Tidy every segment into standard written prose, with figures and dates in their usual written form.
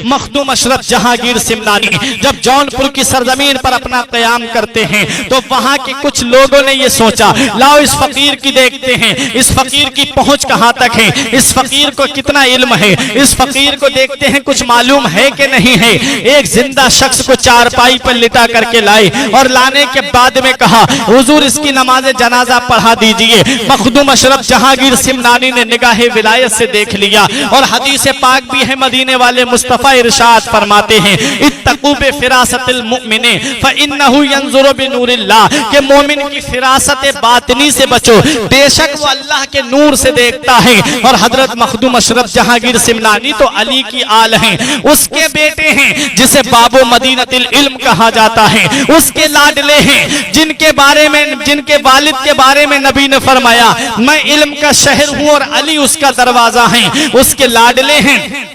मखदूम अशरफ जहांगीर सिमनानी जब जौनपुर की सरजमीन पर अपना क़याम करते हैं तो वहां के कुछ लोगों ने ये सोचा, लाओ इस फकीर की देखते हैं, इस फकीर की पहुंच कहां तक है, इस फकीर को कितना इल्म है, इस फकीर को देखते हैं कुछ मालूम है कि नहीं है। एक जिंदा शख्स को चारपाई पर लिटा करके लाए और लाने के बाद में कहा, हुजूर इसकी नमाज जनाजा पढ़ा दीजिए। मखदूम अशरफ जहांगीर सिमनानी ने निगाहे विलायत से देख लिया और हदीस पाक भी है, मदीने वाले मुस्तफा इरशाद फरमाते हैं, इत्तकू बिफिरासतिल मुमिने फइन्नहु यंजुरु बिनूरिल्लाह, के मोमिन की फिरासत बातिनी से बचो, बेशक वो अल्लाह के नूर से देखता है। और हजरत मखदूम अशरफ जहांगीर सिमनानी तो अली की आल हैं, उसके बेटे हैं जिसे बाबो मदीनतिल इल्म कहा जाता है, उसके लाडले हैं जिनके बारे में, जिनके वालिद के बारे में नबी ने फरमाया, मैं इल्म का शहर हूं और अली उसका दरवाजा है। उसके लाडले हैं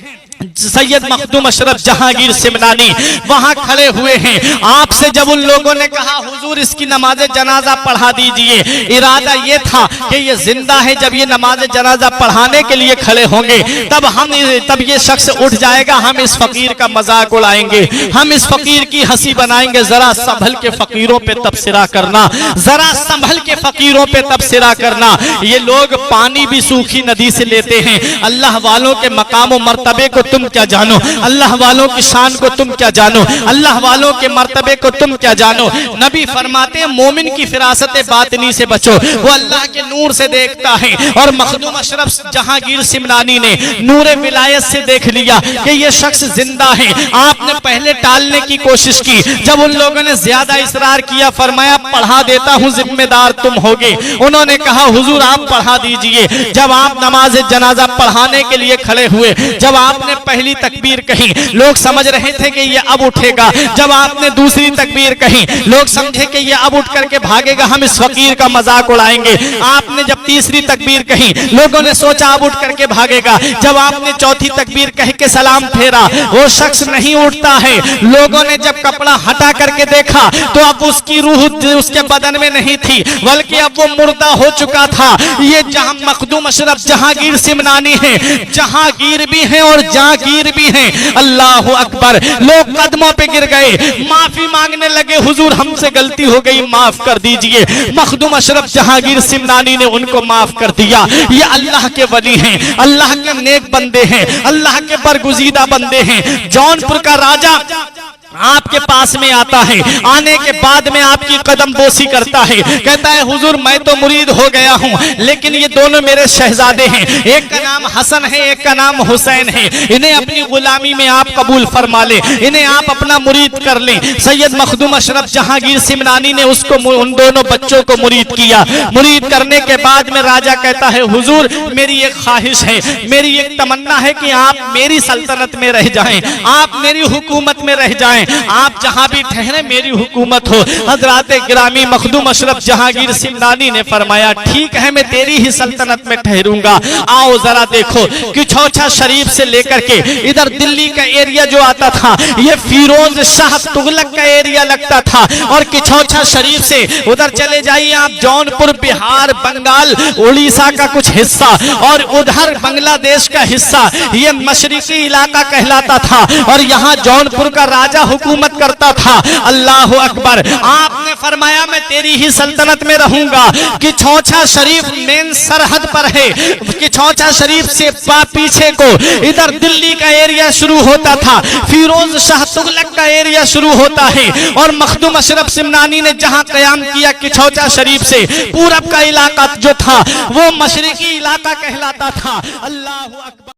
सैयद मखदूम अशरफ जहांगीर सिमनानी वहां खड़े हुए हैं। आपसे जब उन लोगों ने कहा, हुजूर इसकी नमाज जनाजा पढ़ा दीजिए, इरादा ये था कि ये जिंदा है, जब ये नमाज जनाजा पढ़ाने के लिए खड़े होंगे तब ये शख्स उठ जाएगा, हम इस फकीर का मजाक उड़ाएंगे, हम इस फकीर की हंसी बनाएंगे। जरा संभल के फकीरों पे तबसरा करना, जरा संभल के फकीरों पे तबसरा करना। ये लोग पानी भी सूखी नदी से लेते हैं। अल्लाह वालों के मकाम और मर्तबे को तुम क्या जानो, अल्लाह वालों की शान को तुम क्या जानो, अल्लाह वालों के मर्तबे को तुम क्या जानो। नबी फरमाते हैं, मोमिन की फिरासत बातिनी से बचो, वो अल्लाह के नूर से देखता है। और मखदूम अशरफ जहांगीर सिमनानी ने नूरे विलायत से देख लिया कि ये शख्स जिंदा है। आपने पहले टालने की कोशिश की, जब उन लोगों ने ज्यादा इसरार किया, फरमाया पढ़ा देता हूं, जिम्मेदार तुम होगे। उन्होंने कहा, हुजूर आप पढ़ा दीजिए। जब आप नमाज जनाजा पढ़ाने के लिए खड़े हुए, जब आपने पहली तकबीर कही, लोग समझ रहे थे कि ये अब उठेगा। जब आपने दूसरी तकबीर कही, लोग समझे कि ये अब उठ करके भागेगा, हम इस फकीर का मजाक उड़ाएंगे। आपने जब तीसरी तकबीर कही, लोगों ने सोचा अब उठ करके भागेगा। जब आपने चौथी तकबीर कह के सलाम फेरा, वो शख्स नहीं उठता है। लोगों ने जब कपड़ा हटा करके देखा तो अब उसकी रूह उसके बदन में नहीं थी, बल्कि अब वो मुर्दा हो चुका था। ये जहां मखदूम अशरफ जहांगीर सिमनानी है, जहांगीर भी है और जागीर भी हैं। अल्लाह अकबर। लोग कदमों पे गिर गए, माफी मांगने लगे, हुजूर हमसे गलती हो गई, माफ कर दीजिए। मखदूम अशरफ जहांगीर सिमनानी ने उनको माफ कर दिया। ये अल्लाह के वली हैं, अल्लाह के नेक बंदे हैं, अल्लाह के बरगुजीदा बंदे हैं। जौनपुर का राजा आपके पास में आता है, आने के बाद में आपकी कदम बोसी करता है, कहता है, हुजूर मैं तो मुरीद हो गया हूं, लेकिन ये दोनों मेरे शहजादे हैं, एक का नाम हसन है, एक का नाम हुसैन है, इन्हें अपनी गुलामी में आप कबूल फरमा ले, इन्हें आप अपना मुरीद कर लें। सैयद मखदूम अशरफ जहांगीर सिमनानी ने उसको, उन दोनों बच्चों को मुरीद किया। मुरीद करने के बाद में राजा कहता है, हुजूर मेरी एक ख्वाहिश है, मेरी एक तमन्ना है कि आप मेरी सल्तनत में रह जाएं, आप मेरी हुकूमत में रह जाएं, आप जहां भी ठहरे मेरी हुकूमत हो। हजरत गिरामी मखदूम अशरफ जहांगीर सिमनानी ने फरमाया, ठीक है मैं तेरी ही सल्तनत में ठहरूंगा। आओ जरा देखो कि छौछा शरीफ से लेकर के इधर दिल्ली का एरिया जो आता था, ये फिरोज शाह तुगलक का एरिया लगता था। और किछौछा शरीफ से उधर चले जाइए आप, जौनपुर बिहार बंगाल उड़ीसा का कुछ हिस्सा और उधर बांग्लादेश का हिस्सा, ये मशरिकी इलाका कहलाता था। और यहाँ जौनपुर का राजा हुकूमत करता था। अल्लाह अकबर। आपने फरमाया मैं तेरी ही सल्तनत में रहूंगा। कि छौछा शरीफ मेन सरहद पर है, कि छौछा शरीफ से पीछे को इधर दिल्ली का एरिया शुरू होता था, फिरोज शाह तुगलक का एरिया शुरू होता है। और मखदूम अशरफ सिमनानी ने जहां कयाम किया, कि छौछा शरीफ से पूरब का इलाका जो था वो मशरिकी इलाका कहलाता था। अल्लाह अकबर।